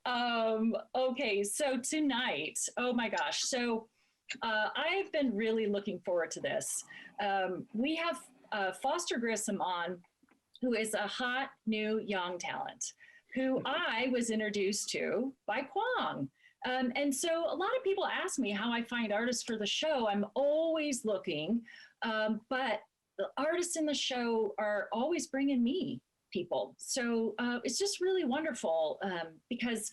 Okay, so tonight, oh my gosh. So I've been really looking forward to this. We have Foster Grissom on, who is a hot, new, young talent, who I was introduced to by Quang. And so a lot of people ask me how I find artists for the show. I'm always looking, but the artists in the show are always bringing me people. So it's just really wonderful because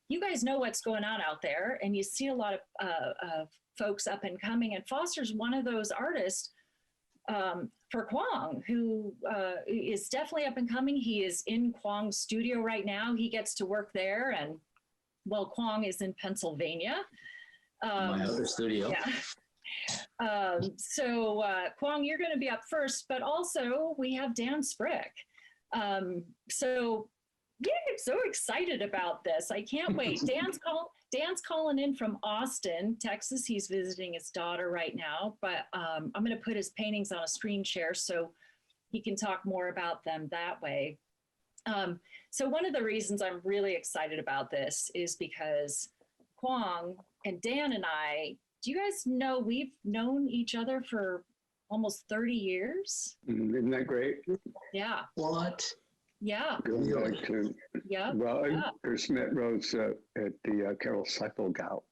you guys know what's going on out there and you see a lot of folks up and coming. And Foster's one of those artists for Quang, who is definitely up and coming. He is in Quang's studio right now. He gets to work there. And well, Quang is in Pennsylvania. My other studio. Yeah. So Quang, you're going to be up first, but also we have Dan Sprick. So yeah, I'm so excited about this. I can't wait. Dan's calling in from Austin, Texas. He's visiting his daughter right now, but I'm going to put his paintings on a screen share so he can talk more about them that way. So one of the reasons I'm really excited about this is because Quang and Dan and I, do you guys know we've known each other for almost 30 years? Isn't that great? Yeah. What? Yeah. Going back to, Yeah. well, Yeah. I first met Rose at the Carol Seipel Gallery.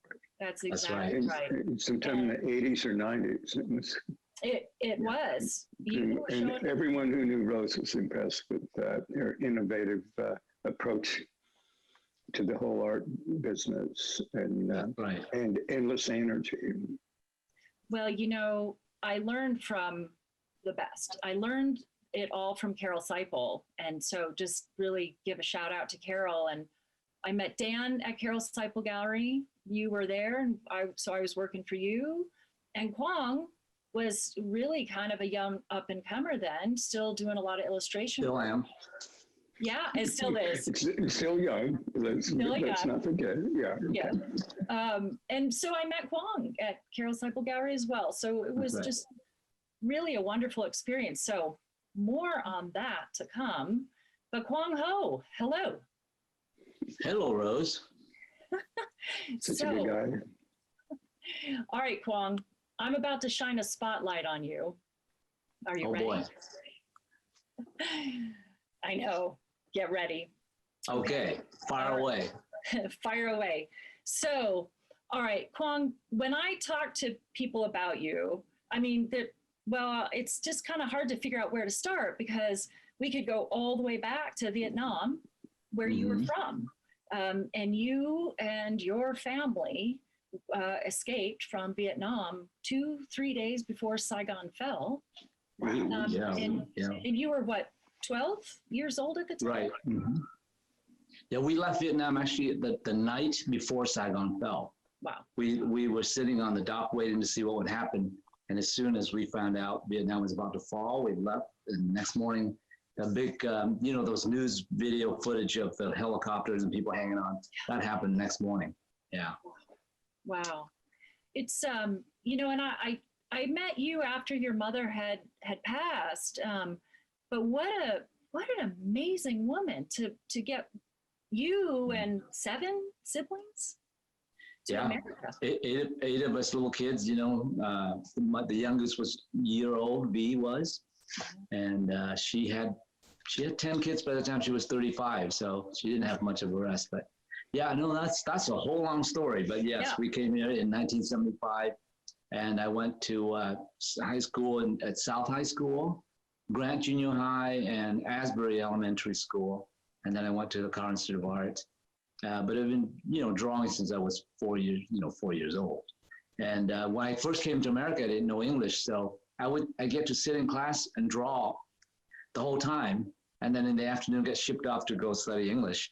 That's exactly right. Sometime in the 80s or 90s. It was. And everyone who knew Rose was impressed with her innovative approach to the whole art business and endless energy. Well, you know, I learned from the best. I learned it all from Carol Seipel. And so just really give a shout out to Carol. And I met Dan at Carol Seipel Gallery. You were there. And so I was working for you. And Quang was really kind of a young up and comer then, still doing a lot of illustration. Still am. Yeah, it still is. It's still young. Let's not forget. Yeah. Yeah. And so I met Quang at Carol Seipel Gallery as well. So it was just really a wonderful experience. So more on that to come. But Quang Ho, hello. Hello, Rose. Such a good guy. All right, Quang, I'm about to shine a spotlight on you. Are you ready? Boy. I know. Get ready. Okay. Fire away. Fire away. So, all right, Quang, when I talk to people about you, I mean, it's just kind of hard to figure out where to start because we could go all the way back to Vietnam, where you were from. And you and your family escaped from Vietnam 2-3 days before Saigon fell. Wow. And you were what, 12 years old at the time? Right. Mm-hmm. Yeah, we left Vietnam actually the night before Saigon fell. Wow. We were sitting on the dock waiting to see what would happen. And as soon as we found out Vietnam was about to fall, we left. And the next morning, a big, those news video footage of the helicopters and people hanging on, that happened next morning. Yeah. Wow. It's, and I met you after your mother had passed. But what an amazing woman to get you and 7 siblings to America. Eight of us little kids, the youngest was year-old, V was, and she had 10 kids by the time she was 35, so she didn't have much of a rest. But yeah, no, that's a whole long story. But yes, we came here in 1975, and I went to high school at South High School, Grant Junior High, and Asbury Elementary School, and then I went to the Car Institute of Art. But I've been, drawing since I was 4 years old. And when I first came to America, I didn't know English, so I get to sit in class and draw the whole time, and then in the afternoon get shipped off to go study English.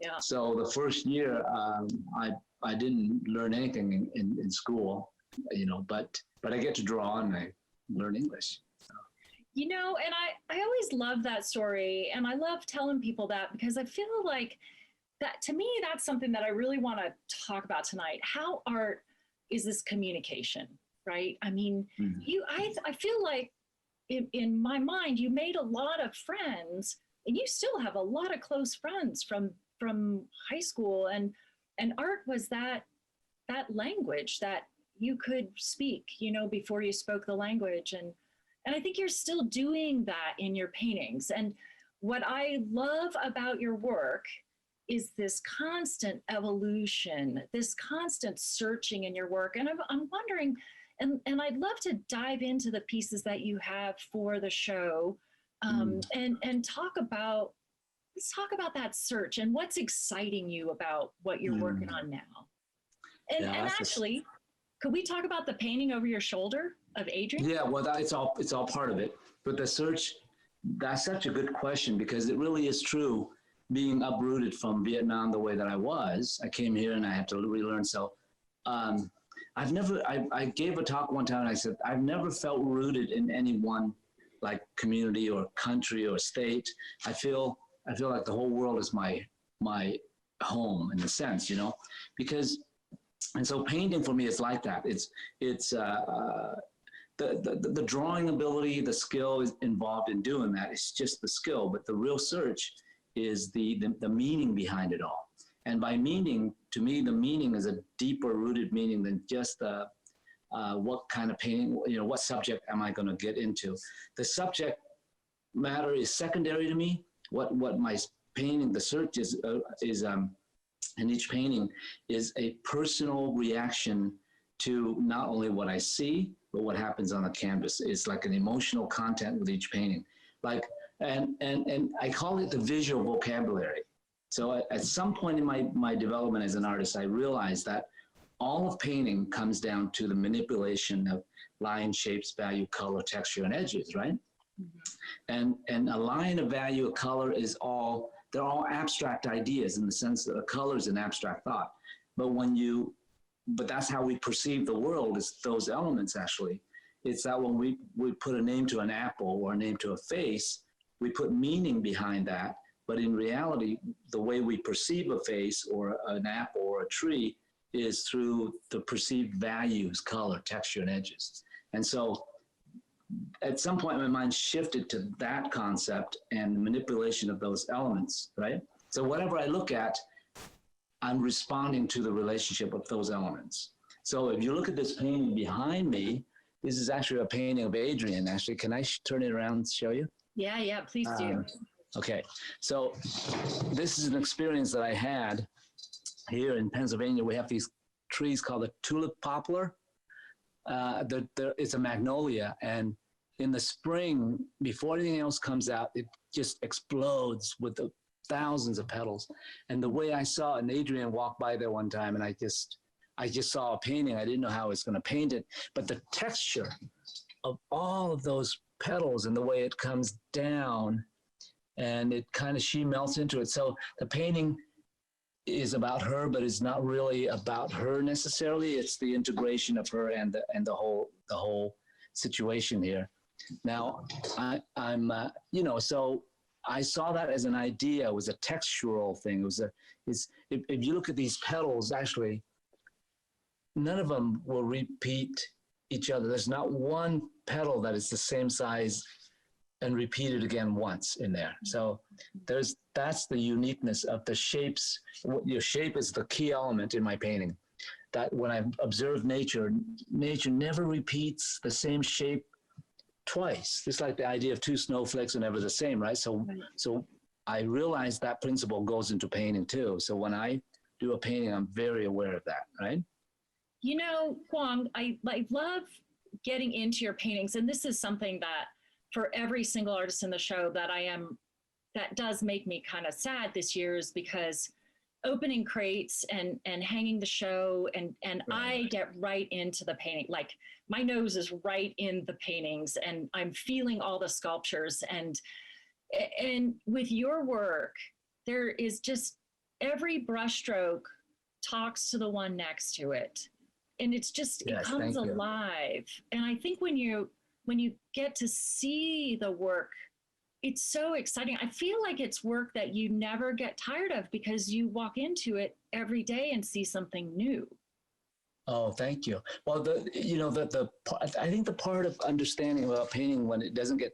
Yeah. So the first year, I didn't learn anything in school, but I get to draw and I learn English. And I always love that story, and I love telling people that because I feel like that, to me, that's something that I really want to talk about tonight. How art is this communication, right? I mean, I feel like in my mind, you made a lot of friends, and you still have a lot of close friends from high school, and art was that language that you could speak, before you spoke the language. And I think you're still doing that in your paintings. And what I love about your work is this constant evolution, this constant searching in your work. And I'm wondering, and I'd love to dive into the pieces that you have for the show, and let's talk about that search and what's exciting you about what you're working on now. And actually, could we talk about the painting over your shoulder of Adrian? Yeah, well, it's all part of it. But the search, that's such a good question, because it really is true. Being uprooted from Vietnam the way that I was, I came here and I had to relearn. So I gave a talk one time and I said, I've never felt rooted in any one like community or country or state. I feel like the whole world is my home in a sense, because, and so painting for me is like that. It's the drawing ability, the skill is involved in doing that. It's just the skill, but the real search is the meaning behind it all. And by meaning, to me, the meaning is a deeper rooted meaning than just what kind of painting, what subject am I going to get into? The subject matter is secondary to me. What my painting, the search is in each painting is a personal reaction to not only what I see, but what happens on the canvas. It's like an emotional content with each painting. And I call it the visual vocabulary. So at some point in my development as an artist, I realized that all of painting comes down to the manipulation of line, shapes, value, color, texture, and edges, right? Mm-hmm. And a line, a value, a color they're all abstract ideas in the sense that a color is an abstract thought. But that's how we perceive the world, is those elements actually. It's that when we put a name to an apple or a name to a face, we put meaning behind that, but in reality, the way we perceive a face or an apple or a tree is through the perceived values, color, texture, and edges. And so at some point, my mind shifted to that concept and the manipulation of those elements, right? So whatever I look at, I'm responding to the relationship of those elements. So if you look at this painting behind me, this is actually a painting of Adrian. Actually, can I turn it around and show you? Yeah, please do. Okay, so this is an experience that I had here in Pennsylvania. We have these trees called the tulip poplar. It's a magnolia, and in the spring, before anything else comes out, it just explodes with the thousands of petals. And the way I saw it, and Adrian walked by there one time, and I just saw a painting. I didn't know how I was going to paint it, but the texture of all of those petals and the way it comes down, and she melts into it. So the painting is about her, but it's not really about her necessarily. It's the integration of her and the whole situation here. Now, so I saw that as an idea. It was a textural thing. If you look at these petals, actually, none of them will repeat each other. There's not one petal that is the same size and repeated again once in there. So that's the uniqueness of the shapes. Your shape is the key element in my painting. That when I observe nature never repeats the same shape twice. It's like the idea of two snowflakes are never the same, right? So I realize that principle goes into painting too. So when I do a painting, I'm very aware of that, right? Quang, I love getting into your paintings, and this is something that for every single artist in the show that does make me kind of sad this year, is because opening crates and hanging the show and I get right into the painting. Like my nose is right in the paintings and I'm feeling all the sculptures, and with your work, there is just every brushstroke talks to the one next to it. And it's just, it comes alive. And I think when you get to see the work, it's so exciting. I feel like it's work that you never get tired of because you walk into it every day and see something new. Oh, thank you. Well, I think the part of understanding about painting when it doesn't get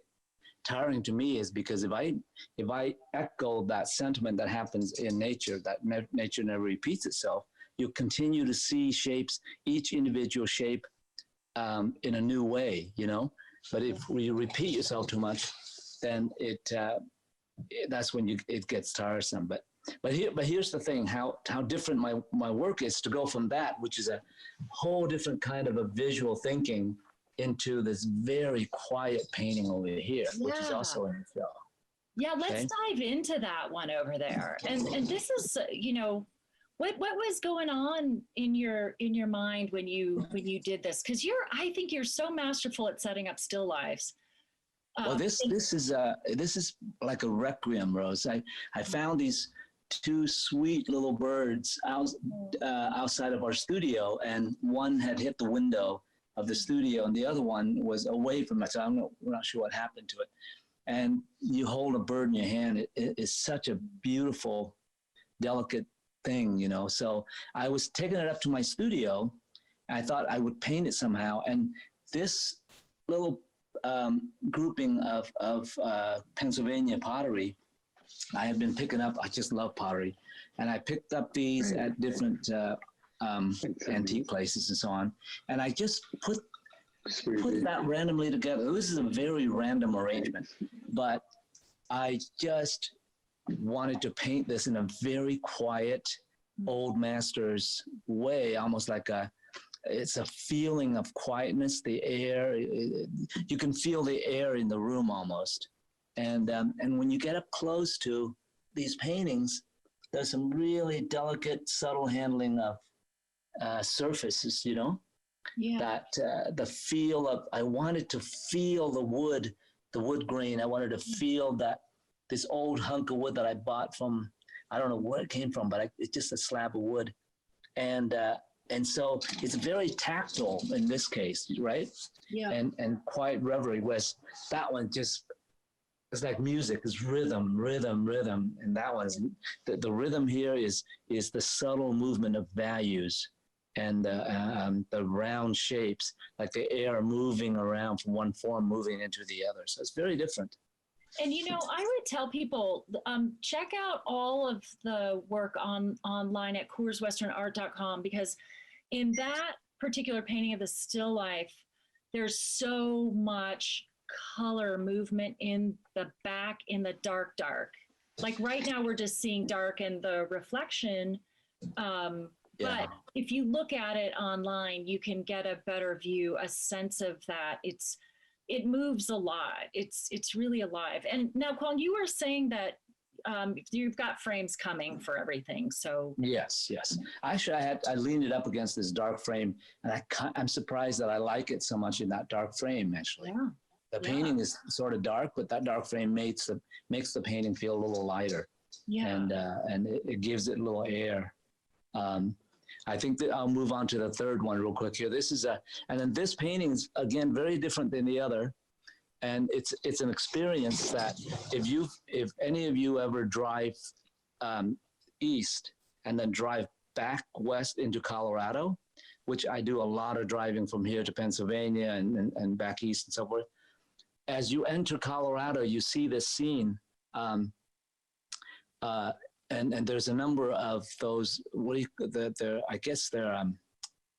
tiring to me is because if I echo that sentiment that happens in nature, that nature never repeats itself, you continue to see shapes, each individual shape in a new way, you know. But if you repeat yourself too much, then that's when it gets tiresome. But here's the thing: how different my work is to go from that, which is a whole different kind of a visual thinking, into this very quiet painting over here, which is also in the show. Yeah, let's dive into that one over there. And this is, you know, what was going on in your mind when you did this? Because I think you're so masterful at setting up still lifes. Well, this is like a requiem, Rose. I found these two sweet little birds outside of our studio, and one had hit the window of the studio, and the other one was away from us. We're not sure what happened to it. And you hold a bird in your hand. It is such a beautiful, delicate thing, you know. So I was taking it up to my studio. And I thought I would paint it somehow. And this little grouping of Pennsylvania pottery, I have been picking up. I just love pottery, and I picked up these at different antique places and so on. And I just put that randomly together. This is a very random arrangement, but I just wanted to paint this in a very quiet, old masters way, almost like it's a feeling of quietness, the air. You can feel the air in the room almost. And when you get up close to these paintings, there's some really delicate, subtle handling of surfaces, you know, that the feel of, I wanted to feel the wood grain. I wanted to feel that this old hunk of wood that I bought from, I don't know where it came from, but it's just a slab of wood. And so it's very tactile in this case, right? Yeah. And quiet reverie, whereas that one just, it's like music, it's rhythm. And that one's, the rhythm here is the subtle movement of values and the round shapes, like the air moving around from one form, moving into the other. So it's very different. And, you know, I would tell people, check out all of the work online at CoorsWesternArt.com, because in that particular painting of the still life, there's so much color movement in the back, in the dark. Like right now we're just seeing dark and the reflection. But if you look at it online, you can get a better view, a sense of that. It moves a lot. It's really alive. And now, Quang, you were saying that you've got frames coming for everything. So yes. Actually, I leaned it up against this dark frame, and I'm surprised that I like it so much in that dark frame. Actually, the painting is sort of dark, but that dark frame makes the painting feel a little lighter. And it gives it a little air. I think that I'll move on to the third one real quick here. And then this painting is again very different than the other, and it's an experience that if any of you ever drive east and then drive back west into Colorado, which I do a lot of driving from here to Pennsylvania and back east and so forth. As you enter Colorado, you see this scene. And there's a number of those, I guess they're,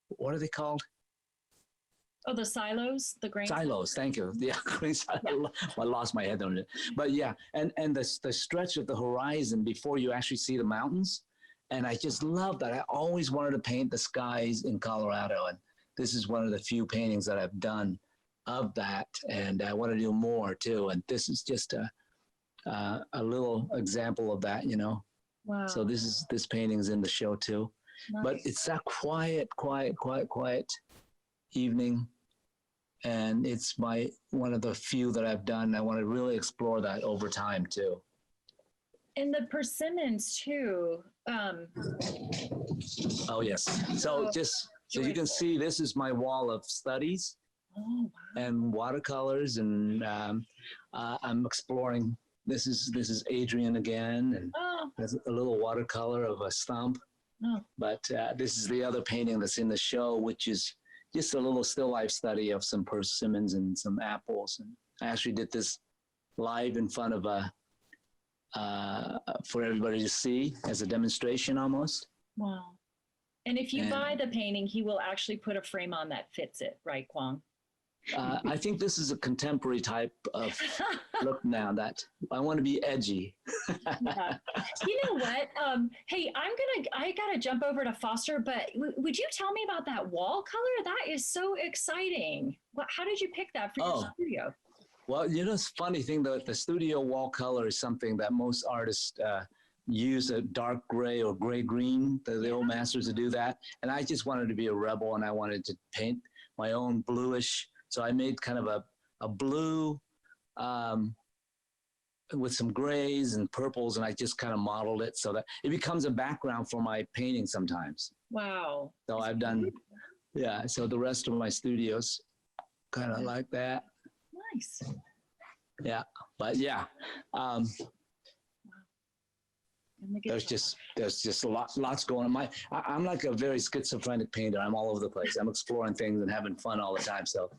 what are they called? Oh, the silos, the grain silos. Thank you. Yeah, grain silos. I lost my head on it. But yeah, and the stretch of the horizon before you actually see the mountains. And I just love that. I always wanted to paint the skies in Colorado. And this is one of the few paintings that I've done of that. And I want to do more too. And this is just a little example of that, you know. Wow. So this painting's in the show too. Nice. But it's that quiet evening. And it's one of the few that I've done. I want to really explore that over time too. And the persimmons too. Oh yes. So you can see, this is my wall of studies and watercolors, and I'm exploring. This is Adrian again, and there's a little watercolor of a stump. But this is the other painting that's in the show, which is just a little still life study of some persimmons and some apples. And I actually did this live in front of for everybody to see as a demonstration almost. Wow. And if you buy the painting, he will actually put a frame on that fits it, right, Quang? I think this is a contemporary type of look now that I want to be edgy. Yeah. You know what? Hey, I gotta jump over to Foster, but would you tell me about that wall color? That is so exciting. How did you pick that for your studio? Well, it's a funny thing that the studio wall color is something that most artists use a dark gray or gray green, the old masters to do that. And I just wanted to be a rebel and I wanted to paint my own bluish. So I made kind of a blue with some grays and purples, and I just kind of modeled it so that it becomes a background for my painting sometimes. Wow. So I've done, so the rest of my studios kind of like that. Nice. Yeah, but there's just lots going on. I'm like a very schizophrenic painter. I'm all over the place. I'm exploring things and having fun all the time. So,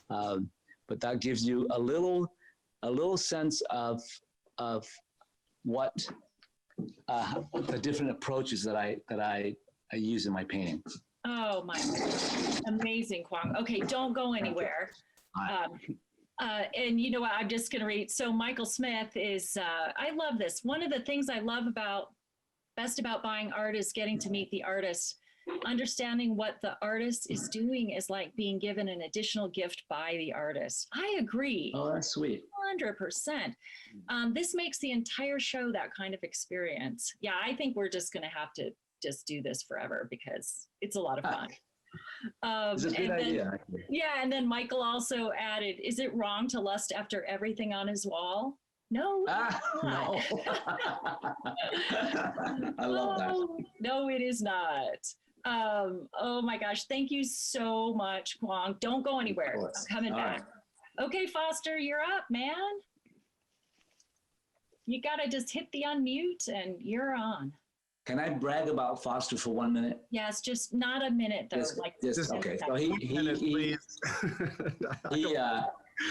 but that gives you a little sense of what the different approaches that I use in my painting. Oh my goodness. Amazing, Quang. Okay, don't go anywhere. And you know what, I'm just going to read. So Michael Smith is, I love this. One of the things I love best about buying art is getting to meet the artist. Understanding what the artist is doing is like being given an additional gift by the artist. I agree. Oh, that's sweet. 100%. This makes the entire show that kind of experience. Yeah, I think we're just going to have to just do this forever because it's a lot of fun. It's a good idea. Yeah, and then Michael also added, is it wrong to lust after everything on his wall? No. No. I love that. No, it is not. Oh my gosh, thank you so much, Quang. Don't go anywhere. I'm coming back. Right. Okay, Foster, you're up, man. You gotta just hit the unmute and you're on. Can I brag about Foster for 1 minute? Yes, just not a minute though. Just okay. So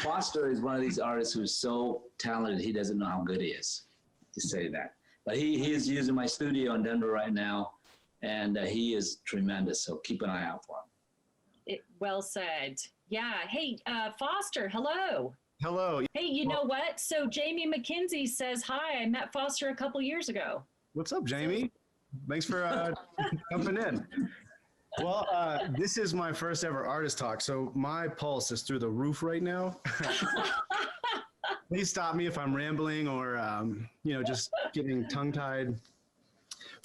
Foster is one of these artists who's so talented he doesn't know how good he is. To say that, but he is using my studio in Denver right now, and he is tremendous. So keep an eye out for him. Well said. Yeah. Hey, Foster. Hello. Hello. Hey, you know what? So Jamie McKenzie says hi. I met Foster a couple years ago. What's up, Jamie? Thanks for jumping in. Well, this is my first ever artist talk, so my pulse is through the roof right now. Please stop me if I'm rambling or, just getting tongue-tied.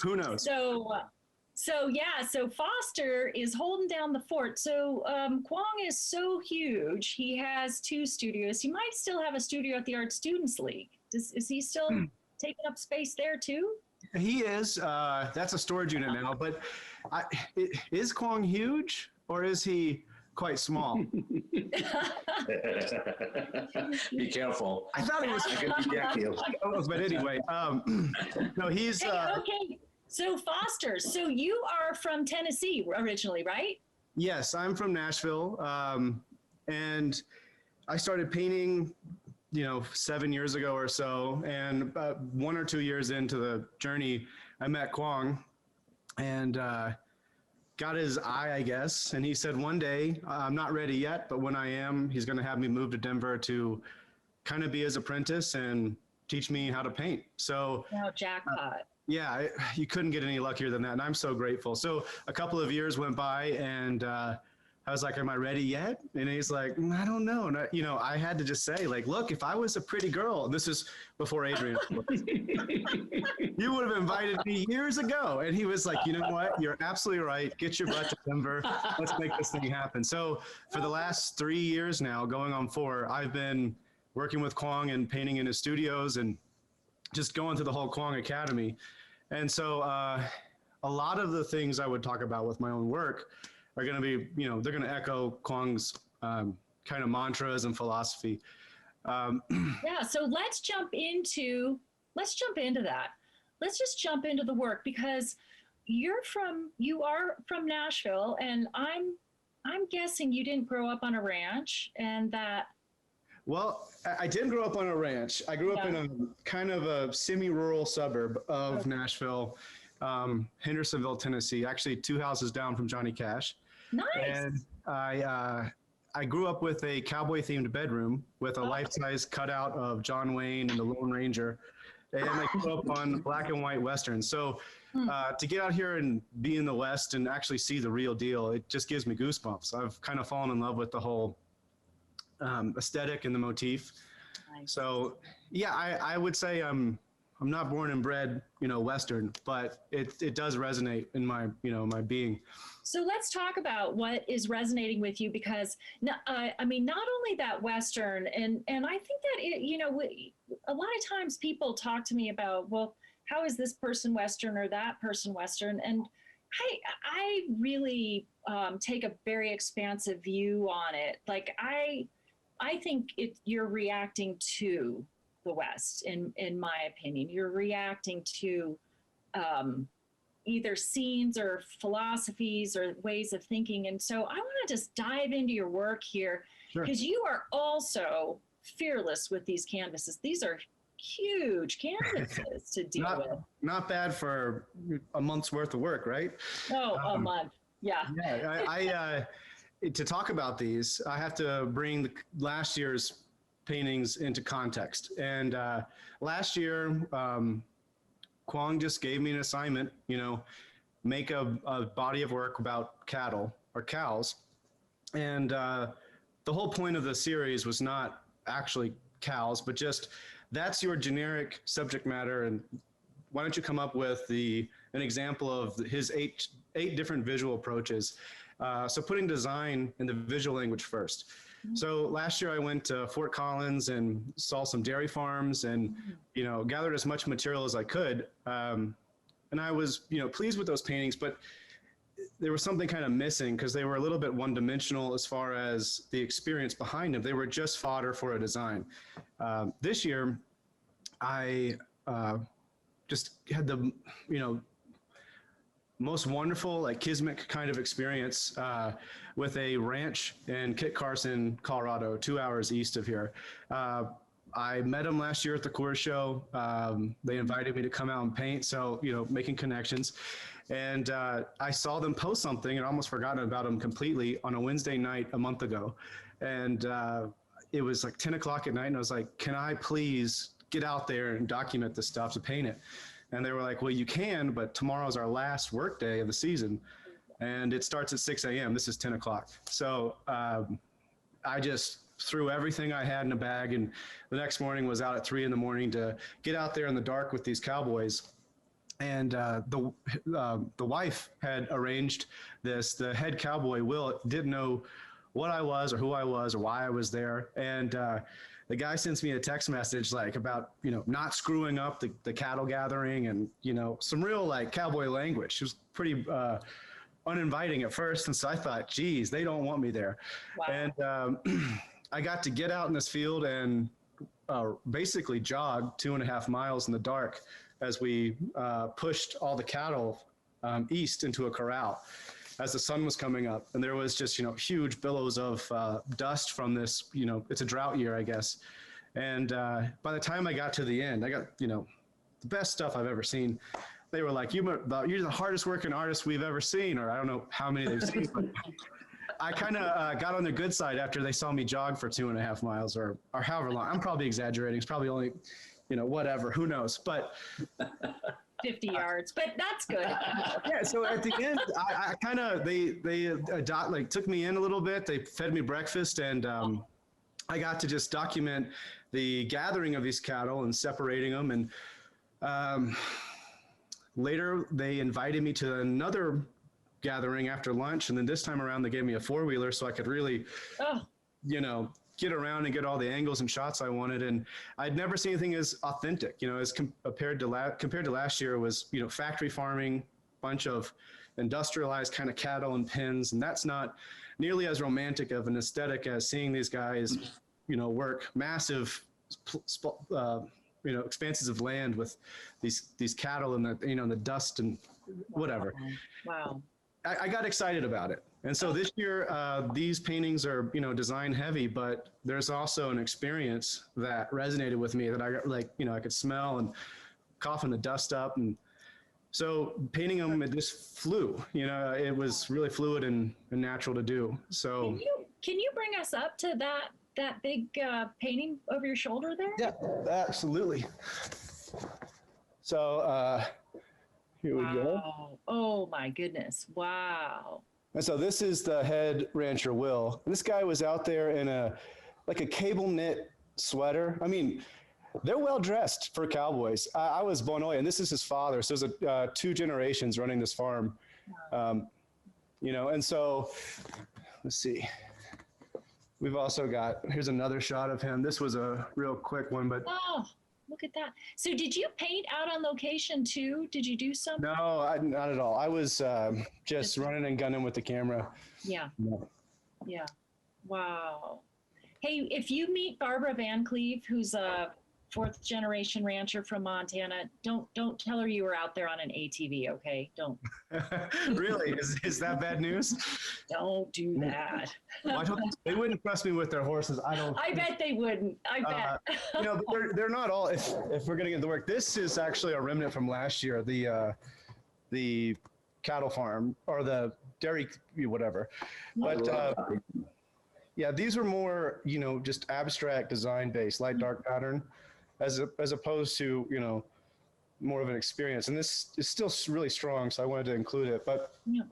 Who knows? So Foster is holding down the fort. So Quang is so huge. He has 2 studios. He might still have a studio at the Art Students League. Is he still taking up space there too? He is. That's a storage unit now. But is Quang huge or is he quite small? Be careful. I thought it was. But anyway, no, he's. Okay. So Foster, so you are from Tennessee originally, right? Yes, I'm from Nashville, and I started painting 7 years ago or so, and about 1 or 2 years into the journey, I met Quang and got his eye, I guess. And he said, one day, I'm not ready yet, but when I am, he's going to have me move to Denver to kind of be his apprentice and teach me how to paint. So jackpot. Yeah, you couldn't get any luckier than that. And I'm so grateful. So a couple of years went by and I was like, am I ready yet? And he's like, I don't know. And I had to just say, like, look, if I was a pretty girl, and this is before Adrian, you would have invited me years ago. And he was like, you know what? You're absolutely right. Get your butt to Denver. Let's make this thing happen. So for the last 3 years now, going on 4, I've been working with Quang and painting in his studios and just going through the whole Quang Academy. And so a lot of the things I would talk about with my own work are going to be, they're going to echo Quang's kind of mantras and philosophy. Yeah. So let's jump into that. Let's just jump into the work because you are from Nashville, and I'm guessing you didn't grow up on a ranch, and that. Well, I didn't grow up on a ranch. I grew up in a kind of a semi-rural suburb of Nashville, Hendersonville, Tennessee, actually 2 houses down from Johnny Cash. Nice. And I grew up with a cowboy-themed bedroom with a life-size cutout of John Wayne and the Lone Ranger. And I grew up on black and white Westerns. So to get out here and be in the West and actually see the real deal, it just gives me goosebumps. I've kind of fallen in love with the whole aesthetic and the motif. Nice. So yeah, I would say I'm not born and bred, Western, but it does resonate in my, my being. So let's talk about what is resonating with you, because I mean, not only that Western, and I think that a lot of times people talk to me about, well, how is this person Western or that person Western? And I really take a very expansive view on it. Like I think you're reacting to the West, in my opinion. You're reacting to either scenes or philosophies or ways of thinking. And so I want to just dive into your work here, because you are also fearless with these canvases. These are huge canvases to deal with. Not bad for a month's worth of work, right? Oh, a month. Yeah. I to talk about these, I have to bring last year's paintings into context. And last year, Quang just gave me an assignment, make a body of work about cattle or cows. And the whole point of the series was not actually cows, but just that's your generic subject matter. And why don't you come up with an example of his eight different visual approaches. So putting design in the visual language first. So last year I went to Fort Collins and saw some dairy farms and, gathered as much material as I could. And I was, pleased with those paintings, but there was something kind of missing because they were a little bit one-dimensional as far as the experience behind them. They were just fodder for a design. This year, I just had the, most wonderful, like Kismet kind of experience with a ranch in Kit Carson, Colorado, 2 hours east of here. I met him last year at the Coors show. They invited me to come out and paint, so making connections. And I saw them post something and almost forgotten about them completely on a Wednesday night a month ago. And it was like 10 o'clock at night, and I was like, can I please get out there and document this stuff to paint it? And they were like, well, you can, but tomorrow's our last work day of the season. And it starts at 6 a.m. This is 10 o'clock. So I just threw everything I had in a bag. And the next morning was out at 3 a.m. to get out there in the dark with these cowboys. And the wife had arranged this. The head cowboy, Will, didn't know what I was or who I was or why I was there. And the guy sends me a text message like about, not screwing up the cattle gathering and, some real like cowboy language. It was pretty uninviting at first. And so I thought, geez, they don't want me there. Wow. And I got to get out in this field and basically jog 2.5 miles in the dark as we pushed all the cattle east into a corral as the sun was coming up. And there was just, huge billows of dust from this, it's a drought year, I guess. And by the time I got to the end, I got, the best stuff I've ever seen. They were like, you're the hardest working artist we've ever seen, or I don't know how many they've seen, but I kind of got on the good side after they saw me jog for 2.5 miles or however long. I'm probably exaggerating. It's probably only, whatever, who knows, but 50 yards, but that's good. Yeah. So at the end, I kind of, they took me in a little bit. They fed me breakfast, and I got to just document the gathering of these cattle and separating them. And later they invited me to another gathering after lunch. And then this time around, they gave me a 4-wheeler so I could really, get around and get all the angles and shots I wanted. And I'd never seen anything as authentic, as compared to last year. It was, factory farming, bunch of industrialized kind of cattle and pens. And that's not nearly as romantic of an aesthetic as seeing these guys, work massive, expanses of land with these cattle and the, the dust and whatever. Wow. I got excited about it. And so this year, these paintings are, design heavy, but there's also an experience that resonated with me that I got, I could smell and coughing the dust up. And so painting them, it just flew, it was really fluid and natural to do. So can you bring us up to that big painting over your shoulder there? Yeah, absolutely. So here we go. Oh my goodness. Wow. And so this is the head rancher, Will. And this guy was out there in a cable knit sweater. I mean, they're well dressed for cowboys. I was blown away, and this is his father. So there's 2 generations running this farm, and so let's see. We've also got, here's another shot of him. This was a real quick one, but. Oh, look at that. So did you paint out on location too? Did you do something? No, not at all. I was just running and gunning with the camera. Yeah. Yeah. Wow. Hey, if you meet Barbara Van Cleve, who's a 4th generation rancher from Montana, don't tell her you were out there on an ATV, okay? Don't. Really? Is that bad news? Don't do that. Well, they wouldn't trust me with their horses. I bet they wouldn't. I bet. But they're not all. If we're gonna get the work, this is actually a remnant from last year. The cattle farm or the dairy, whatever. But yeah, these were more just abstract design based, light dark pattern, as opposed to more of an experience. And this is still really strong, so I wanted to include it. But and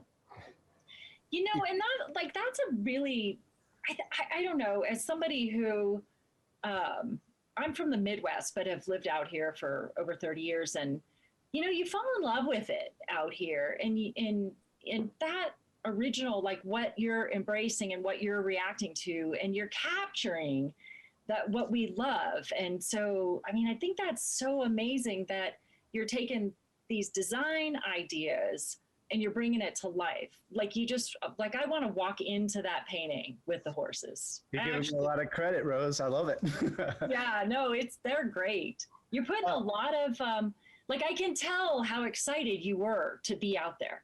that's a really, I don't know, as somebody who, I'm from the Midwest, but have lived out here for over 30 years. And, you fall in love with it out here. And that original, like what you're embracing and what you're reacting to, and you're capturing what we love. And so, I think that's so amazing that you're taking these design ideas and you're bringing it to life. Like I want to walk into that painting with the horses. You're giving me a lot of credit, Rose. I love it. Yeah, no, they're great. You're putting a lot of, I can tell how excited you were to be out there.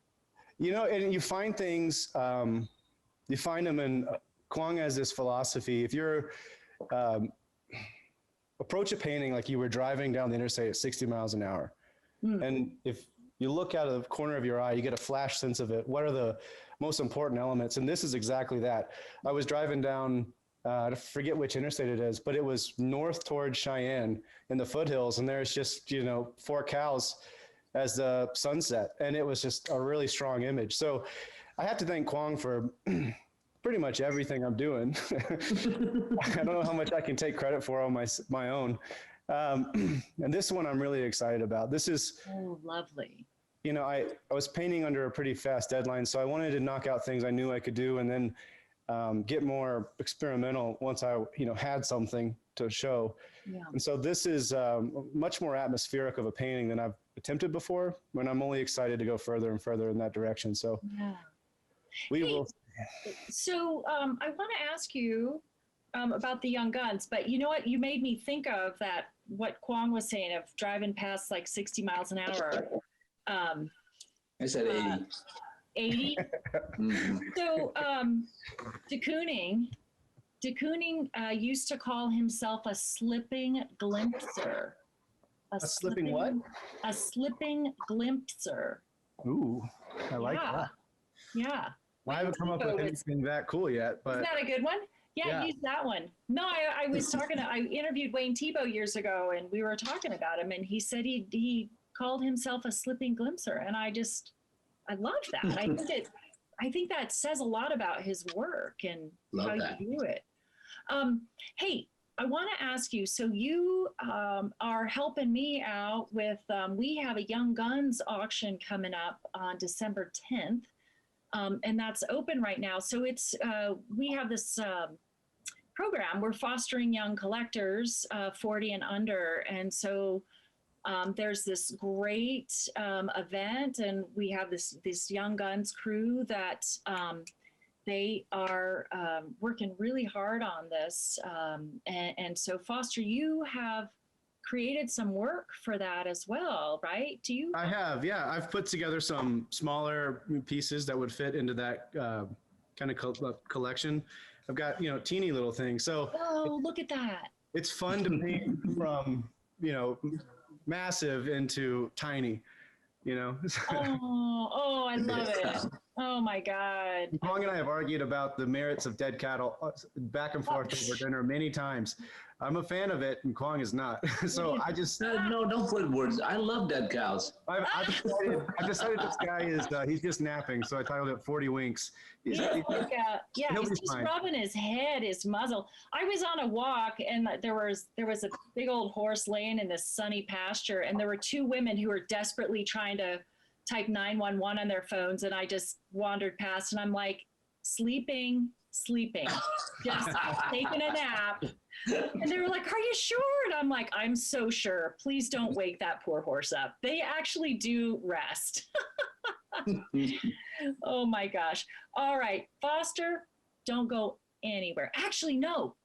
And you find things, you find them in, Quang has this philosophy. If you're, approach a painting like you were driving down the interstate at 60 miles an hour. And if you look out of the corner of your eye, you get a flash sense of it. What are the most important elements? And this is exactly that. I was driving down, I forget which interstate it is, but it was north towards Cheyenne in the foothills. And there's just, 4 cows as the sunset. And it was just a really strong image. So I have to thank Quang for pretty much everything I'm doing. I don't know how much I can take credit for on my own. And this one I'm really excited about. This is lovely. I was painting under a pretty fast deadline, so I wanted to knock out things I knew I could do, and then get more experimental once I had something to show. Yeah. And so this is much more atmospheric of a painting than I've attempted before, when I'm only excited to go further and further in that direction. So we will. So I want to ask you about the young guns, but you know what? You made me think of what Quang was saying of driving past 60 miles an hour. I said 80. 80? Mm-hmm. So de Kooning used to call himself a slipping glimpser. A slipping what? A slipping glimpser. Ooh, I like that. Yeah. Well, I haven't come up with anything that cool yet, but. Isn't that a good one? Yeah, use that one. No, I was I interviewed Wayne Thiebaud years ago, and we were talking about him, and he said he called himself a slipping glimpser, and I love that. I think that says a lot about his work and how you do it. Hey, I want to ask you, so you are helping me out with, we have a Young Guns auction coming up on December 10th, and that's open right now. So we have this program. We're fostering young collectors, 40 and under. And so there's this great event, and we have this Young Guns crew that they are working really hard on this. And so Foster, you have created some work for that as well, right? Do you? I have, yeah. I've put together some smaller pieces that would fit into that kind of collection. I've got, teeny little things. So Oh, look at that. it's fun to paint from, massive into tiny, Oh, I love it. Oh my God. Quang and I have argued about the merits of dead cattle back and forth over dinner many times. I'm a fan of it, and Quang is not. So I just No, don't put words. I love dead cows. I've decided this guy is he's just napping. So I titled it 40 Winks. He's just rubbing his head, his muzzle. I was on a walk, and there was a big old horse laying in this sunny pasture, and there were two women who were desperately trying to type 911 on their phones, and I just wandered past, and I'm like, sleeping, just taking a nap. And they were like, "Are you sure?" And I'm like, "I'm so sure. Please don't wake that poor horse up. They actually do rest." Oh my gosh. All right, Foster, don't go anywhere. Actually, no,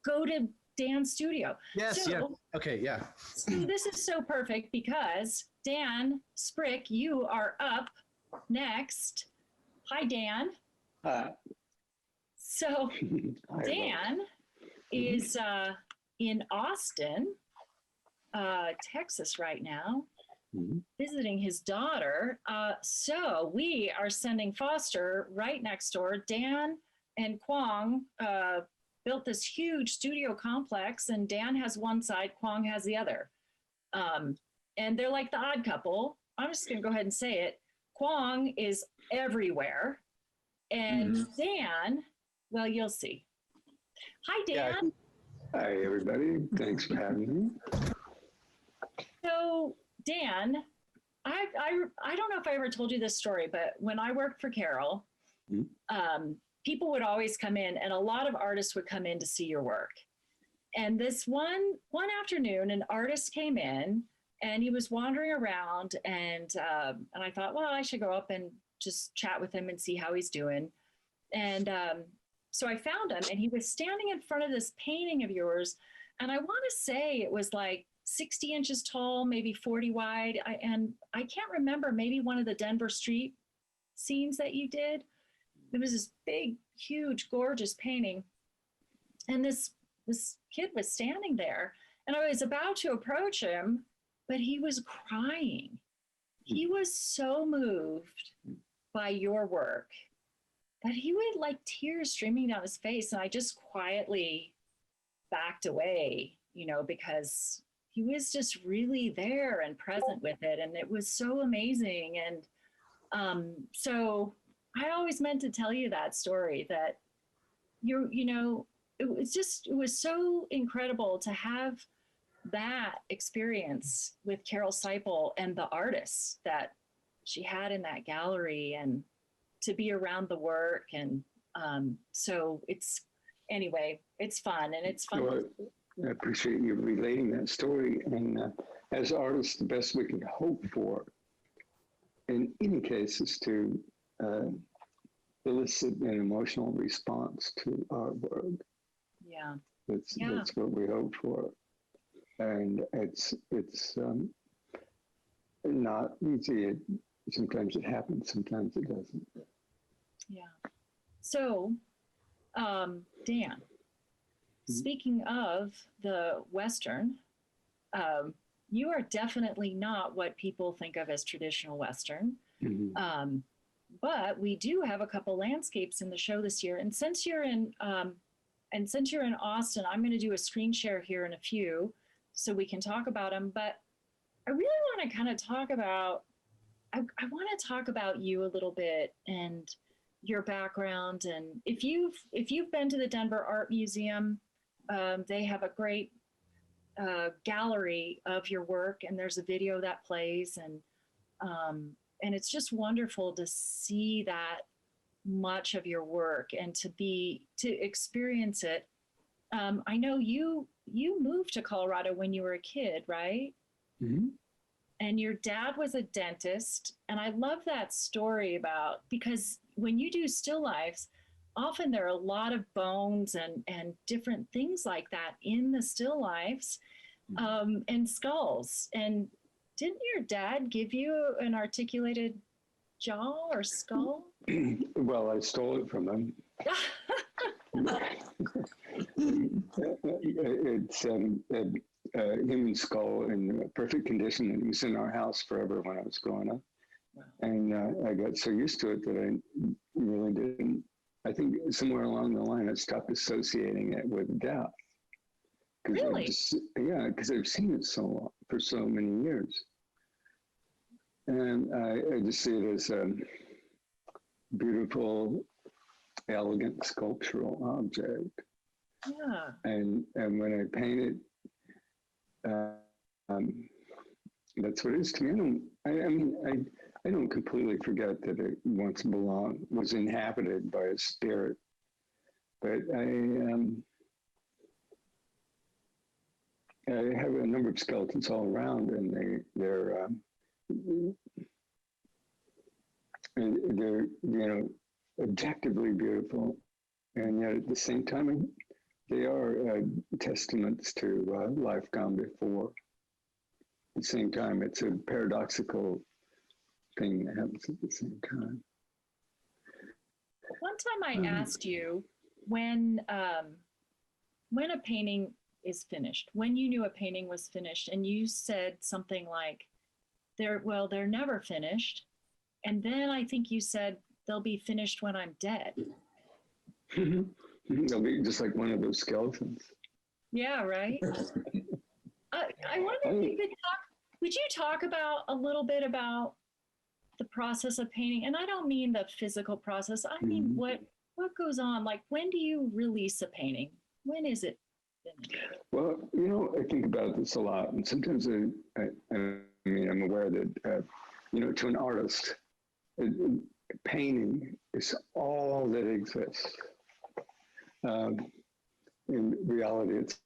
go to Dan's studio. Yes, so, yeah. Okay, yeah. So this is so perfect because Dan Sprick, you are up next. Hi, Dan. Hi. So Dan is in Austin, Texas right now, visiting his daughter. So we are sending Foster right next door. Dan and Quang built this huge studio complex, and Dan has one side, Quang has the other. And they're like the odd couple. I'm just going to go ahead and say it. Quang is everywhere. And Dan, well, you'll see. Hi, Dan. Yeah. Hi, everybody. Thanks for having me. So, Dan, I don't know if I ever told you this story, but when I worked for Carol, people would always come in, and a lot of artists would come in to see your work. And this one afternoon, an artist came in, and he was wandering around, and I thought, well, I should go up and just chat with him and see how he's doing. And so I found him, and he was standing in front of this painting of yours, and I want to say it was like 60 inches tall, maybe 40 wide. I can't remember, maybe one of the Denver street scenes that you did. There was this big, huge, gorgeous painting. And this kid was standing there, and I was about to approach him, but he was crying. He was so moved by your work that he would like tears streaming down his face. And I just quietly backed away, because he was just really there and present with it. And it was so amazing. And so I always meant to tell you that story, that it was so incredible to have that experience with Carol Seipel and the artists that she had in that gallery, and to be around the work. And so it's fun, and it's fun. Well, I appreciate you relating that story. And as artists, the best we can hope for in any case is to elicit an emotional response to our work. Yeah. That's what we hope for. And it's not easy. Sometimes it happens, sometimes it doesn't. Yeah. So, Dan, speaking of the Western, you are definitely not what people think of as traditional Western. But we do have a couple landscapes in the show this year. And since you're in Austin, I'm going to do a screen share here in a few so we can talk about them. But I really want to kind of talk about, I want to talk about you a little bit and your background. And if you've been to the Denver Art Museum, they have a great gallery of your work, and there's a video that plays, and it's just wonderful to see that much of your work and to experience it. I know you moved to Colorado when you were a kid, right? And your dad was a dentist. And I love that story because when you do still lifes, often there are a lot of bones and different things like that in the still lifes, and skulls. And didn't your dad give you an articulated jaw or skull? Well, I stole it from him. It's a human skull in perfect condition. It was in our house forever when I was growing up. Wow. And I got so used to it that I really didn't. I think somewhere along the line, I stopped associating it with death. Really? Because I've seen it so long, for so many years. And I just see it as a beautiful, elegant sculptural object. Yeah. And when I paint it, that's what it is to me. I don't completely forget that it once was inhabited by a spirit, but I have a number of skeletons all around, and they're objectively beautiful, and yet at the same time they are testaments to life gone before. At the same time, it's a paradoxical thing that happens at the same time. One time I asked you when a painting is finished, when you knew a painting was finished, and you said something like, they're never finished. And then I think you said, they'll be finished when I'm dead. They'll be just like one of those skeletons. Yeah, right? I wonder if you would you talk about a little bit about the process of painting? And I don't mean the physical process. I mean, what goes on? Like, when do you release a painting? When is it finished? Well, I think about this a lot. And sometimes I'm aware that, to an artist, painting is all that exists. In reality, it's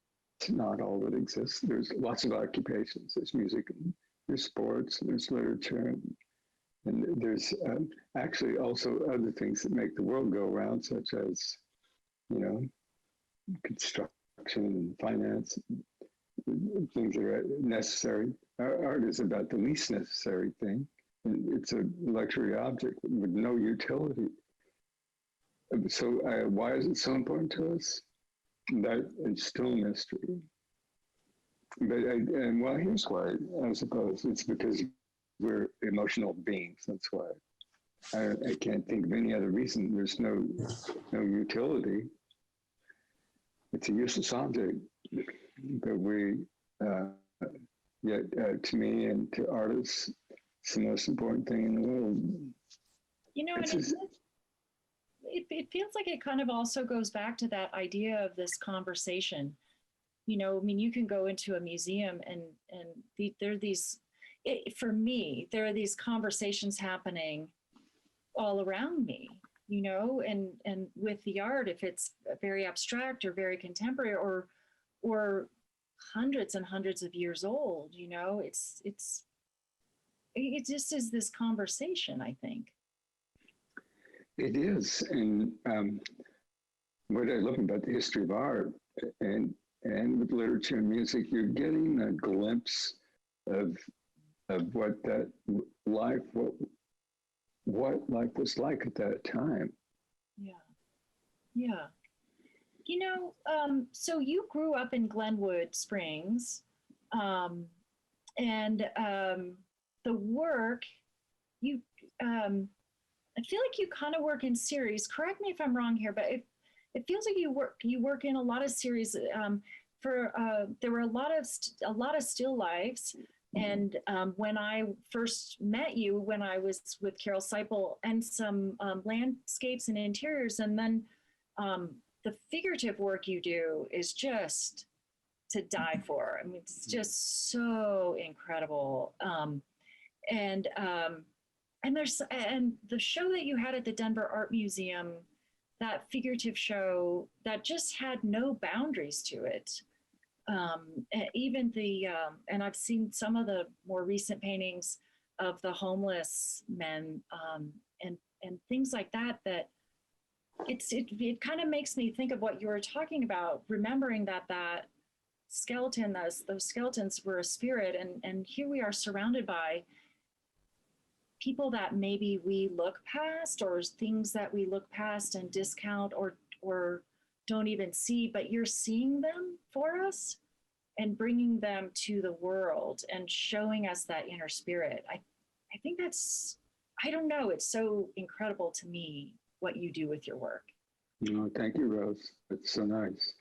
not all that exists. There's lots of occupations. There's music, and there's sports, and there's literature, and there's actually also other things that make the world go round, such as, construction and finance, things that are necessary. Art is about the least necessary thing. It's a luxury object with no utility. So why is it so important to us? That is still a mystery. But here's why, I suppose. It's because we're emotional beings. That's why. I can't think of any other reason. There's no utility. It's a useless object. But yet to me and to artists, it's the most important thing in the world. It feels like it kind of also goes back to that idea of this conversation. You can go into a museum and there are these, for me, there are these conversations happening all around me, and with the art, if it's very abstract or very contemporary or hundreds and hundreds of years old, it just is this conversation, I think. It is, and what I love about the history of art and with literature and music, you're getting a glimpse of what that life, what life was like at that time. Yeah. So you grew up in Glenwood Springs, and the work you. I feel like you kind of work in series. Correct me if I'm wrong here, but it feels like you work in a lot of series. There were a lot of still lifes, and when I first met you, when I was with Carol Seipel, and some landscapes and interiors, and then the figurative work you do is just to die for. I mean, it's just so incredible. And the show that you had at the Denver Art Museum, that figurative show that just had no boundaries to it. Even and I've seen some of the more recent paintings of the homeless men and things like that. That it kind of makes me think of what you were talking about, remembering that skeleton, those skeletons were a spirit, and here we are surrounded by people that maybe we look past, or things that we look past and discount or don't even see, but you're seeing them for us and bringing them to the world and showing us that inner spirit. I think that's, I don't know, it's so incredible to me what you do with your work. No, thank you, Rose. That's so nice.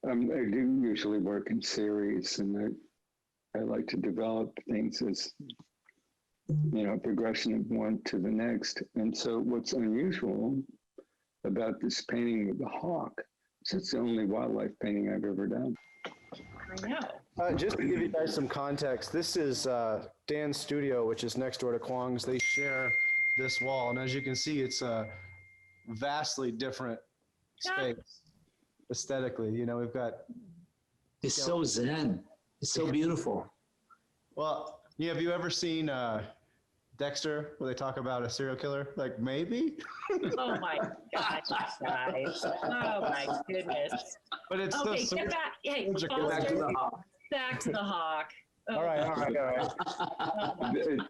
I do usually work in series, and I like to develop things as, progression of one to the next. And so what's unusual about this painting with the hawk is it's the only wildlife painting I've ever done. I know. Just to give you guys some context, this is Dan's studio, which is next door to Quang's. They share this wall, and as you can see, it's a vastly different space aesthetically. We've got... It's so zen. It's so beautiful. Well, have you ever seen Dexter, where they talk about a serial killer? Like, maybe? Oh my gosh, guys. Oh my goodness. But it's okay, still get back. Hey, Back to the hawk. Back to the hawk. Oh, all right.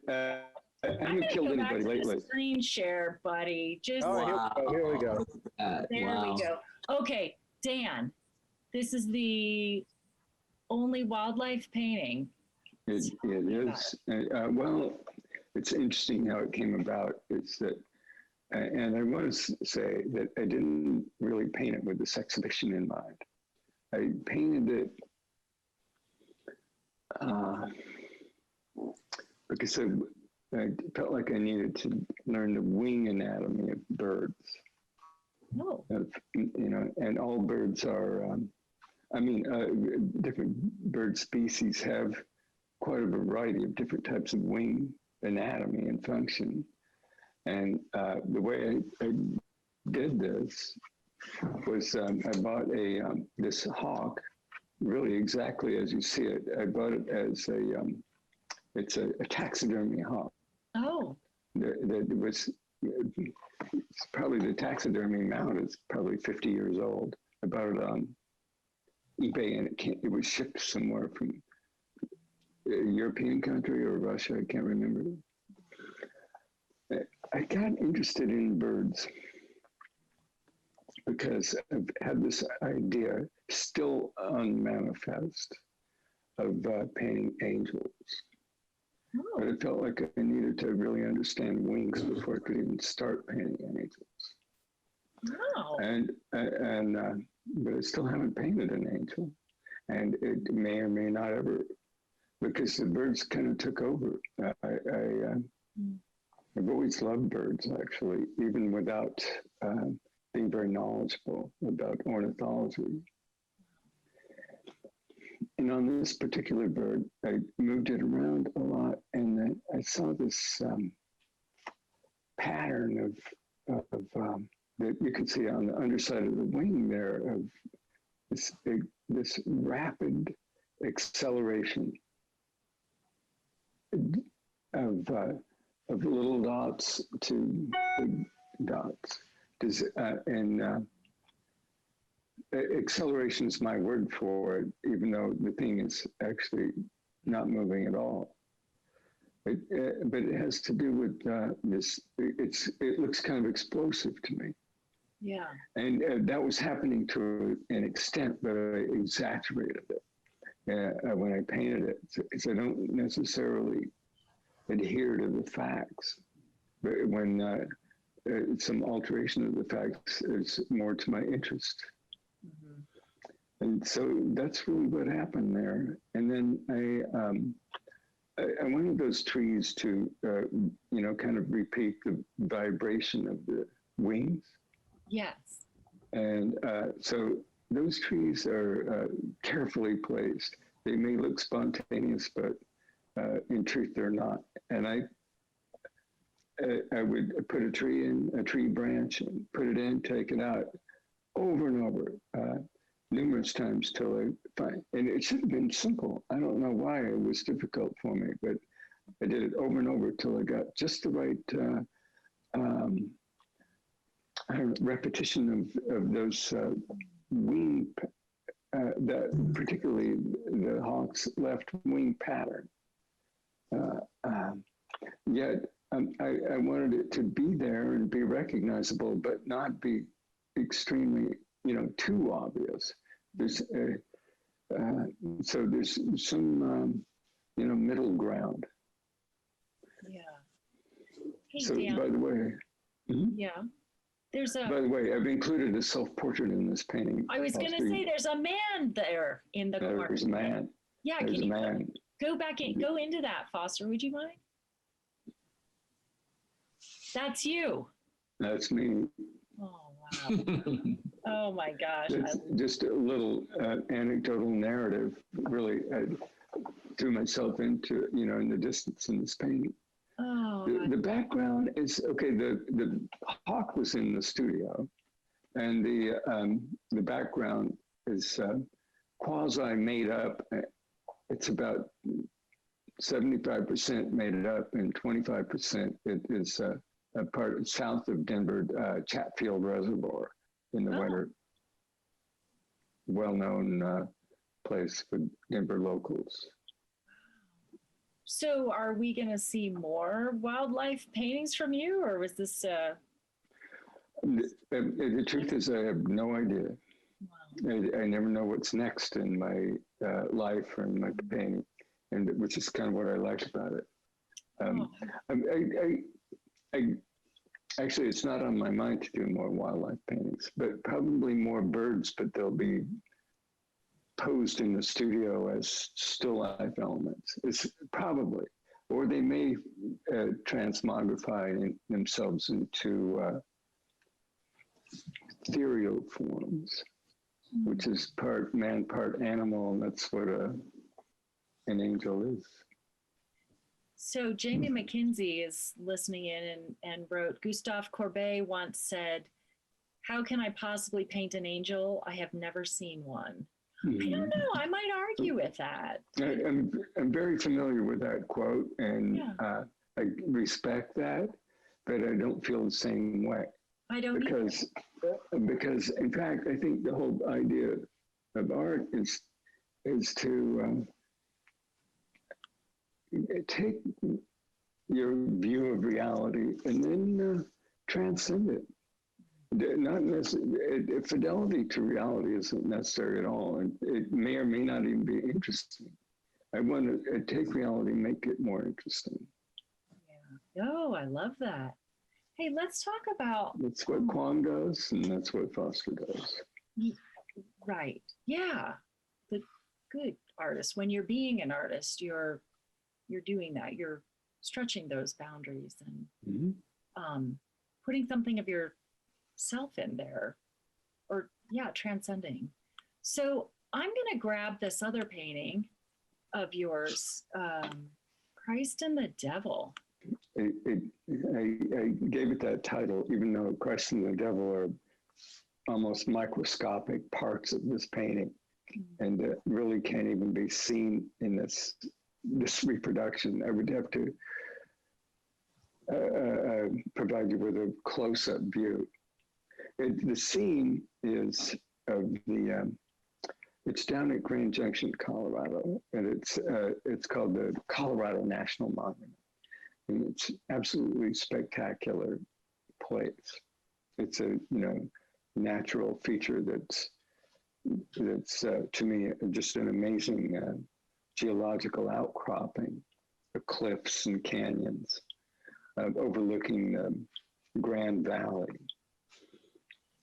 I haven't killed anybody lately. Screen share, buddy. Just Here we go. There we go. Okay, Dan, this is the only wildlife painting. It is. Well, it's interesting how it came about. It's that, and I want to say that I didn't really paint it with this exhibition in mind. I painted it because I felt like I needed to learn the wing anatomy of birds. Oh. And all birds are, different bird species have quite a variety of different types of wing anatomy and function. And the way I did this was I bought this hawk, really exactly as you see it. I bought it as it's a taxidermy hawk. Oh. It's probably the taxidermy mount is probably 50 years old. I bought it on eBay, and it was shipped somewhere from a European country or Russia. I can't remember. I got interested in birds because I've had this idea, still unmanifest, of painting angels. Oh. But it felt like I needed to really understand wings before I could even start painting angels. Wow. But I still haven't painted an angel, and it may or may not ever, because the birds kind of took over. I've always loved birds, actually, even without being very knowledgeable about ornithology. And on this particular bird, I moved it around a lot, and then I saw this pattern of that you can see on the underside of the wing there, of this rapid acceleration of little dots to big dots. Acceleration is my word for it, even though the thing is actually not moving at all. But it has to do with this. It looks kind of explosive to me. Yeah. And that was happening to an extent, but I exaggerated it when I painted it. So I don't necessarily adhere to the facts, but when some alteration of the facts is more to my interest. Mm-hmm. And so that's really what happened there. And then I wanted those trees to, kind of repeat the vibration of the wings. Yes. And so those trees are carefully placed. They may look spontaneous, but in truth, they're not. And I would put a tree branch, and put it in, take it out, over and over, numerous times till I find. And it should have been simple. I don't know why it was difficult for me, but I did it over and over till I got just the right repetition of those wing, particularly the hawk's left wing pattern. Yet I wanted it to be there and be recognizable, but not be extremely, too obvious. There's so there's some, middle ground. Yeah. Hey, So, Dan. by the way, Yeah. There's a. by the way, I've included a self-portrait in this painting. I was going to say there's a man there in the corner. There's a man. Yeah, There's can you a man. go back and go into that, Foster? Would you mind? That's you. That's me. Oh wow. Oh my gosh. It's just a little anecdotal narrative. Really, I threw myself into, in the distance in this painting. Oh. The background is okay. The hawk was in the studio, and the background is quasi made up. It's about 75% made up, and 25% it is a part south of Denver, Chatfield Reservoir in the winter. Well-known place for Denver locals. So are we going to see more wildlife paintings from you, or was this? The truth is, I have no idea. Wow. I never know what's next in my life or in my painting, and which is kind of what I like about it. Actually, it's not on my mind to do more wildlife paintings, but probably more birds, but they'll be posed in the studio as still life elements. It's probably, or they may transmogrify themselves into ethereal forms, which is part man, part animal, and that's what an angel is. So Jamie McKenzie is listening in and wrote, Gustave Courbet once said, "How can I possibly paint an angel? I have never seen one." I don't know. I might argue with that. I'm very familiar with that quote, and I respect that, but I don't feel the same way. I don't because in fact, I think the whole idea of art is to take your view of reality and then transcend it. Not necessarily, fidelity to reality isn't necessary at all, and it may or may not even be interesting. I want to take reality and make it more interesting. Yeah. Oh, I love that. Hey, let's talk about. That's what Quang does, and that's what Foster does. Right. Yeah. The good artist. When you're being an artist, you're doing that. You're stretching those boundaries and putting something of yourself in there, or transcending. So I'm going to grab this other painting of yours, Christ and the Devil. I gave it that title, even though Christ and the Devil are almost microscopic parts of this painting, and really can't even be seen in this reproduction. I would have to provide you with a close-up view. The scene is of it's down at Grand Junction, Colorado, and it's called the Colorado National Monument. And it's absolutely spectacular place. It's a natural feature that's to me just an amazing geological outcropping of cliffs and canyons overlooking the Grand Valley.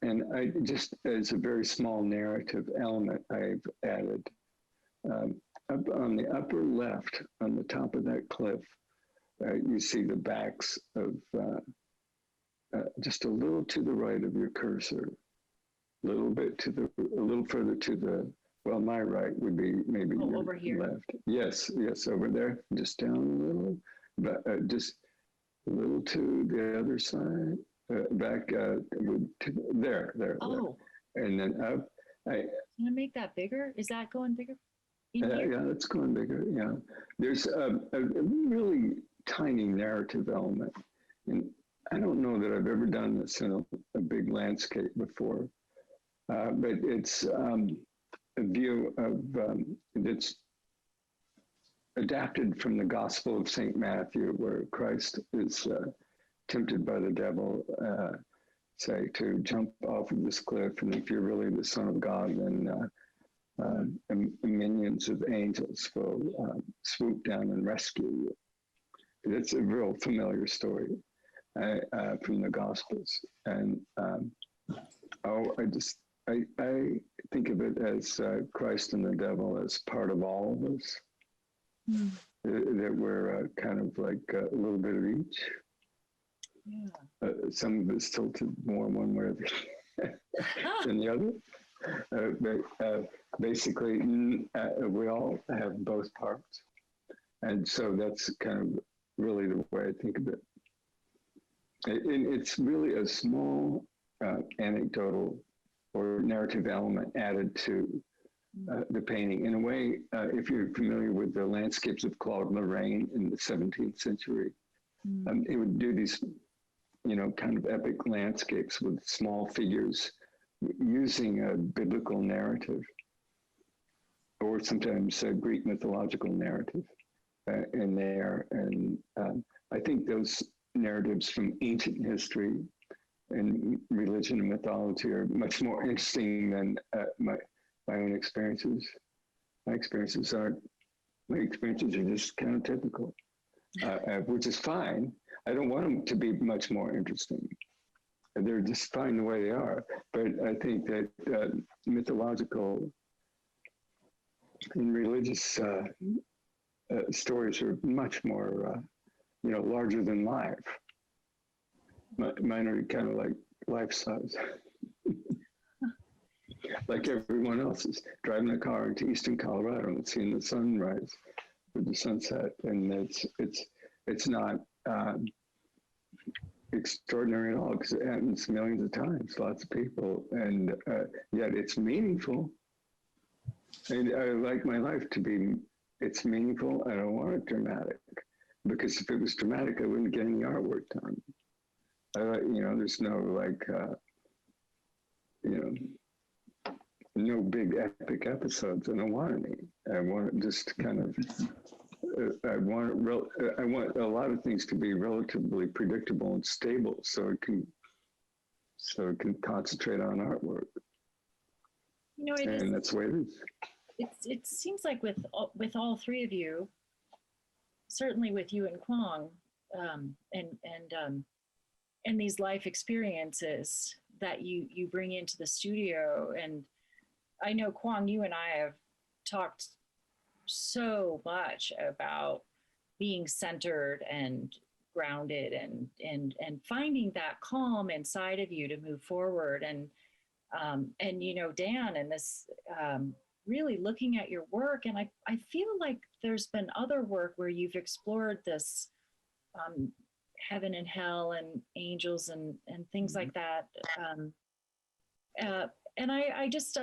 And I just, as a very small narrative element, I've added up on the upper left, on the top of that cliff, you see the backs of just a little to the right of your cursor, a little further to the, well, my right would be maybe your over here. Left. Yes, over there, just down a little, but just a little to the other side, back there. Oh. There. And then up. Can I make that bigger? Is that going bigger? Yeah, it's going bigger. Yeah, there's a really tiny narrative element, and I don't know that I've ever done this in a big landscape before, but it's a view of it's adapted from the Gospel of St. Matthew, where Christ is tempted by the devil, say, to jump off of this cliff, and if you're really the Son of God, then minions of angels will swoop down and rescue you. It's a real familiar story from the Gospels, and I think of it as Christ and the devil as part of all of us. That we're kind of like a little bit of each. Yeah. Some of it's tilted more one way than the other. But basically, we all have both parts. And so that's kind of really the way I think of it. It's really a small anecdotal or narrative element added to the painting. In a way, if you're familiar with the landscapes of Claude Lorraine in the 17th century, it would do these, kind of epic landscapes with small figures using a biblical narrative or sometimes a Greek mythological narrative in there. And I think those narratives from ancient history and religion and mythology are much more interesting than my own experiences. My experiences are just kind of typical, which is fine. I don't want them to be much more interesting. They're just fine the way they are. But I think that mythological and religious stories are much more, larger than life. Mine are kind of like life size. Like everyone else's, driving a car into eastern Colorado and seeing the sunrise with the sunset, and it's not extraordinary at all because it happens millions of times, lots of people, and yet it's meaningful. And I like my life to be, it's meaningful. I don't want it dramatic, because if it was dramatic, I wouldn't get any artwork done. There's no no big epic episodes. I don't want any. I want just kind of. I want a lot of things to be relatively predictable and stable, so it can concentrate on artwork. That's the way it is. It seems like with all three of you, certainly with you and Quang, and these life experiences that you bring into the studio. And I know, Quang, you and I have talked so much about being centered and grounded and finding that calm inside of you to move forward. And Dan, and this really looking at your work, and I feel like there's been other work where you've explored this heaven and hell and angels and things like that. And I just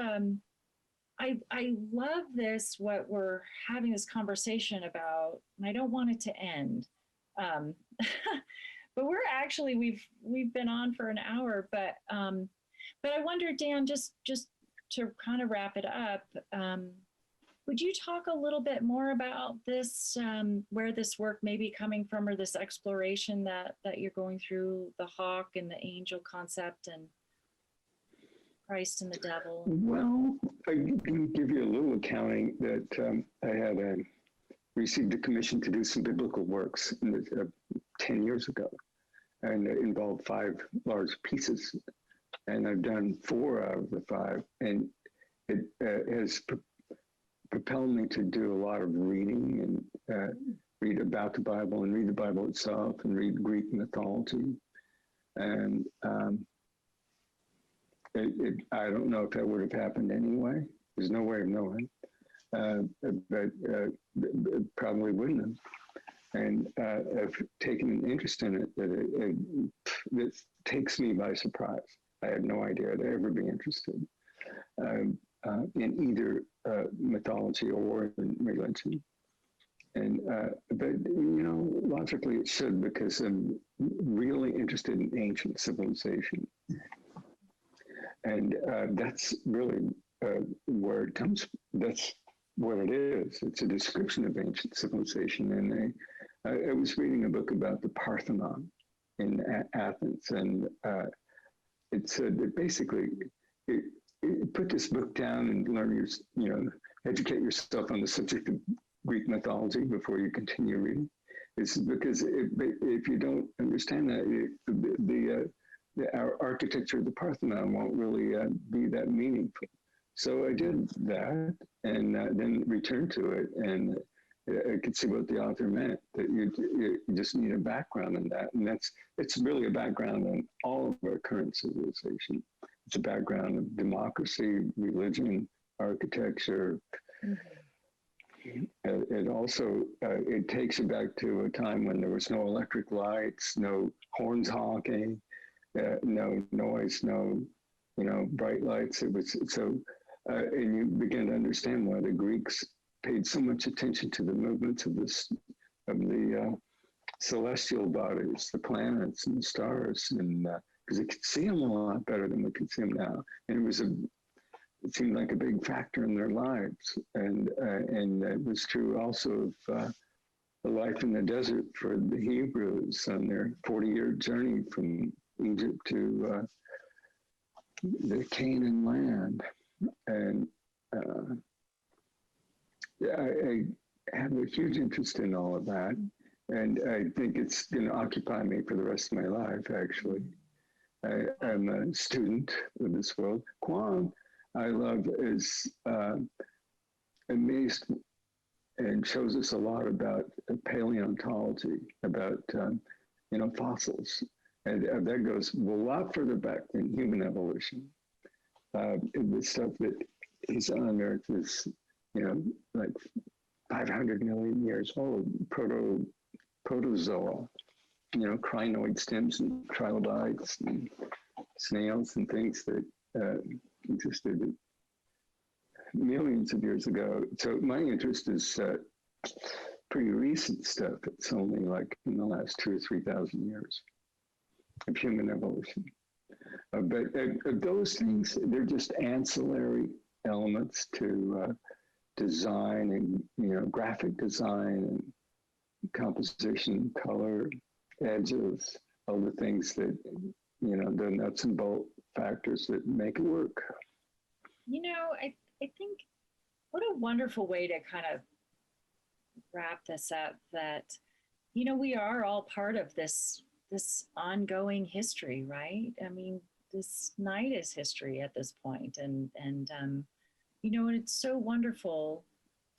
I love this, what we're having this conversation about, and I don't want it to end. But we've been on for an hour, but I wonder, Dan, just to kind of wrap it up, would you talk a little bit more about this, where this work may be coming from, or this exploration that you're going through, the hawk and the angel concept and Christ and the devil? Well, I can give you a little accounting that I had received a commission to do some biblical works 10 years ago, and it involved 5 large pieces, and I've done 4 out of the 5, and it has propelled me to do a lot of reading and read about the Bible and read the Bible itself and read Greek mythology, and I don't know if that would have happened anyway. There's no way of knowing, but it probably wouldn't have. And I've taken an interest in it that takes me by surprise. I had no idea I'd ever be interested in either mythology or in religion. And but logically it should, because I'm really interested in ancient civilization. And that's really where it comes. That's what it is. It's a description of ancient civilization. And I was reading a book about the Parthenon in Athens, and it said that basically it put this book down and learn educate yourself on the subject of Greek mythology before you continue reading. It's because if you don't understand that, our architecture of the Parthenon won't really be that meaningful. So I did that, and then returned to it, and I could see what the author meant, that you just need a background in that. And it's really a background on all of our current civilization. It's a background of democracy, religion, architecture. It also, it takes you back to a time when there was no electric lights, no horns honking, no noise, no, bright lights. It was so, and you begin to understand why the Greeks paid so much attention to the movements of the celestial bodies, the planets and the stars, and because they could see them a lot better than we can see them now, and it seemed like a big factor in their lives, and it was true also of the life in the desert for the Hebrews on their 40-year journey from Egypt to the Canaan land, and I have a huge interest in all of that, and I think it's going to occupy me for the rest of my life, actually. I'm a student of this world. Quang, I love, is amazed and shows us a lot about paleontology, about, fossils. And that goes a lot further back than human evolution. The stuff that is unearthed is, like 500 million years old, protozoa, crinoid stems and trilobites and snails and things that existed millions of years ago. So my interest is pretty recent stuff. It's only like in the last 2,000 or 3,000 years of human evolution. But those things, they're just ancillary elements to design and, graphic design and composition, color, edges, all the things that, the nuts and bolt factors that make it work. I think what a wonderful way to kind of wrap this up, that, we are all part of this ongoing history, right? I mean, this night is history at this point. And it's so wonderful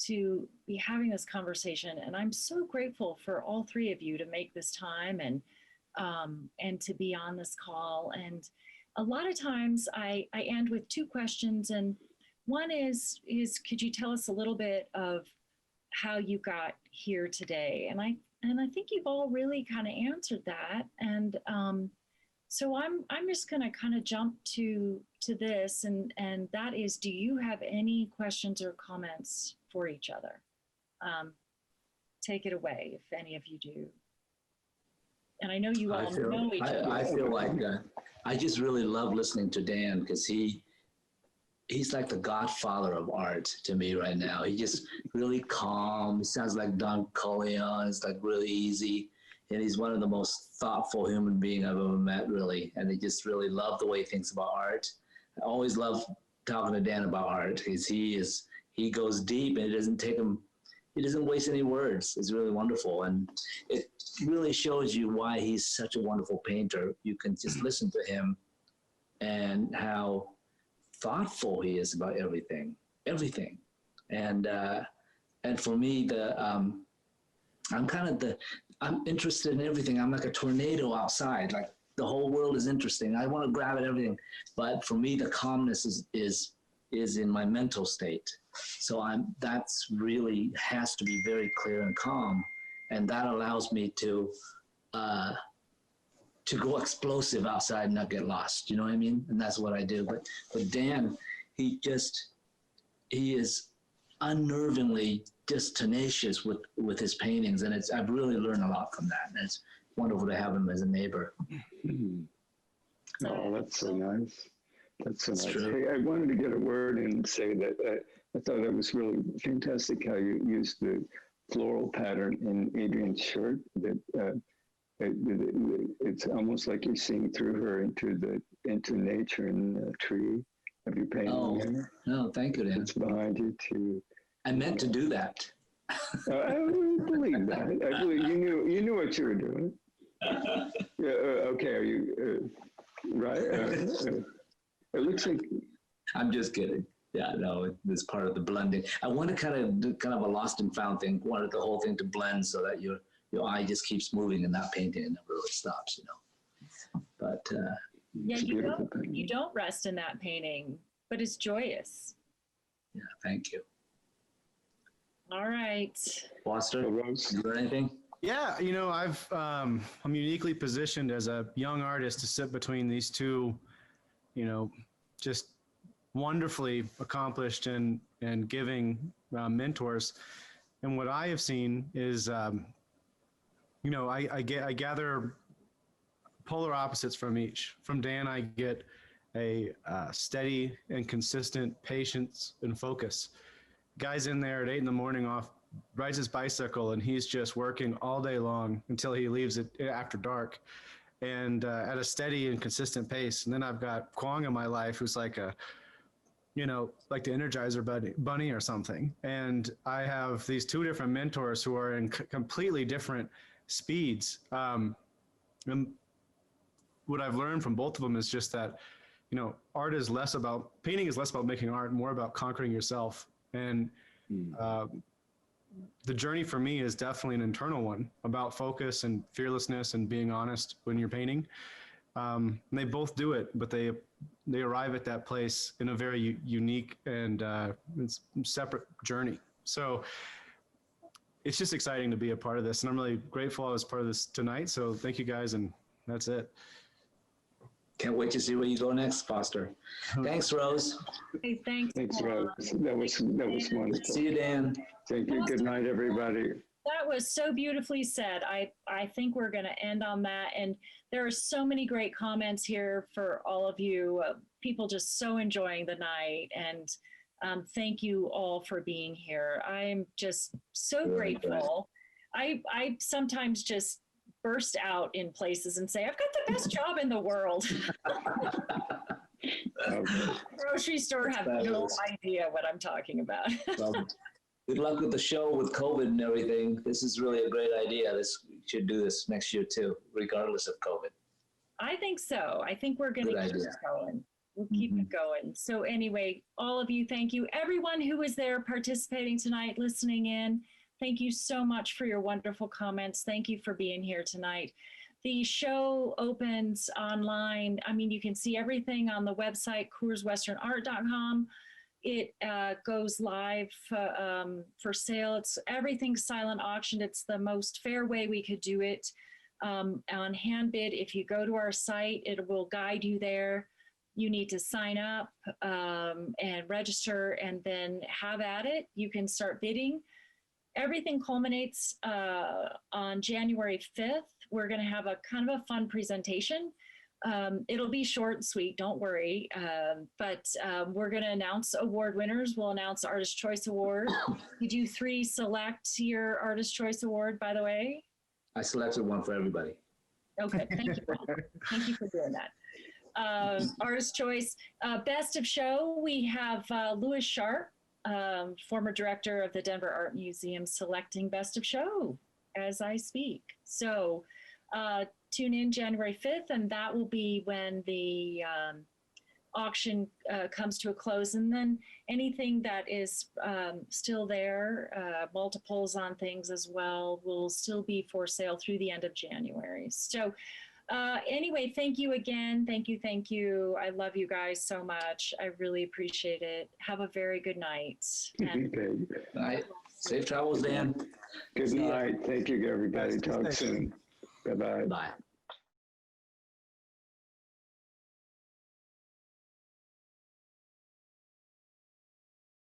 to be having this conversation. And I'm so grateful for all three of you to make this time and to be on this call. And a lot of times I end with two questions. And one is could you tell us a little bit of how you got here today? And I think you've all really kind of answered that. And so I'm just going to kind of jump to this, and that is, do you have any questions or comments for each other? Take it away if any of you do. And I know you all know each other. I feel like I just really love listening to Dan, because he's like the godfather of art to me right now. He just really calm. He sounds like Don Corleone. It's like really easy. And he's one of the most thoughtful human beings I've ever met, really. And I just really love the way he thinks about art. I always love talking to Dan about art, because he goes deep, and he doesn't waste any words. It's really wonderful. And it really shows you why he's such a wonderful painter. You can just listen to him and how thoughtful he is about everything. And for me, I'm interested in everything. I'm like a tornado outside. Like the whole world is interesting. I want to grab at everything. But for me, the calmness is in my mental state. So that's really has to be very clear and calm. And that allows me to go explosive outside and not get lost. You know what I mean? And that's what I do. But Dan, he is unnervingly just tenacious with his paintings. And I've really learned a lot from that. And it's wonderful to have him as a neighbor. Oh, that's so nice. That's so nice. True. Hey, I wanted to get a word in and say that I thought it was really fantastic how you used the floral pattern in Adrian's shirt. That it's almost like you're seeing through her into nature and the tree of your painting. Oh, no, thank you, Dan. It's behind you too. I meant to do that. I believe that. I believe you knew what you were doing. Okay, are you right? It looks like. I'm just kidding. Yeah, no, it's part of the blending. I want to kind of do kind of a lost and found thing. Wanted the whole thing to blend so that your eye just keeps moving and that painting never really stops, you know. But yeah, you don't rest in that painting, but it's joyous. Yeah, thank you. All right. Foster, Rose, you got anything? Yeah, you know, I'm uniquely positioned as a young artist to sit between these two, you know, just wonderfully accomplished and giving mentors. And what I have seen is, you know, I gather polar opposites from each. From Dan, I get a steady and consistent patience and focus. Guy's in there at 8 a.m, rides his bicycle, and he's just working all day long until he leaves it after dark, and at a steady and consistent pace. And then I've got Quang in my life, who's like a, you know, like the Energizer bunny or something. And I have these two different mentors who are in completely different speeds. And what I've learned from both of them is just that, you know, painting is less about making art, more about conquering yourself. And the journey for me is definitely an internal one, about focus and fearlessness and being honest when you're painting. And they both do it, but they arrive at that place in a very unique and separate journey. So it's just exciting to be a part of this, and I'm really grateful I was part of this tonight. So thank you guys, and that's it. Can't wait to see where you go next, Foster. Thanks, Rose. Hey, thanks. thanks, Rose. That was wonderful. See you, Dan. Thank you. Good night, everybody. That was so beautifully said. I think we're going to end on that. And there are so many great comments here for all of you. People just so enjoying the night. And thank you all for being here. I'm just so grateful. I sometimes just burst out in places and say, I've got the best job in the world. Grocery store have no idea what I'm talking about. Good luck with the show with COVID and everything. This is really a great idea. We should do this next year too, regardless of COVID. I think so. I think we're going to keep it going. We'll keep it going. So anyway, all of you, thank you. Everyone who was there participating tonight, listening in, thank you so much for your wonderful comments. Thank you for being here tonight. The show opens online. I mean, you can see everything on the website, CoorsWesternArt.com. It goes live for sale. Everything's silent auctioned. It's the most fair way we could do it. On Handbid, if you go to our site, it will guide you there. You need to sign up and register and then have at it. You can start bidding. Everything culminates on January 5th. We're going to have a kind of a fun presentation. It'll be short and sweet, don't worry. But we're going to announce award winners. We'll announce Artist Choice Award. Did you three select your Artist Choice Award, by the way? I selected one for everybody. Okay, thank you. Thank you for doing that. Artist Choice. Best of Show, we have Louis Sharp, former director of the Denver Art Museum, selecting Best of Show as I speak. So tune in January 5th, and that will be when the auction comes to a close. And then anything that is still there, multiples on things as well, will still be for sale through the end of January. So anyway, thank you again. Thank you. Thank you. I love you guys so much. I really appreciate it. Have a very good night. Good night. Safe travels, Dan. night. Thank you, everybody. Talk soon. Bye-bye. Bye.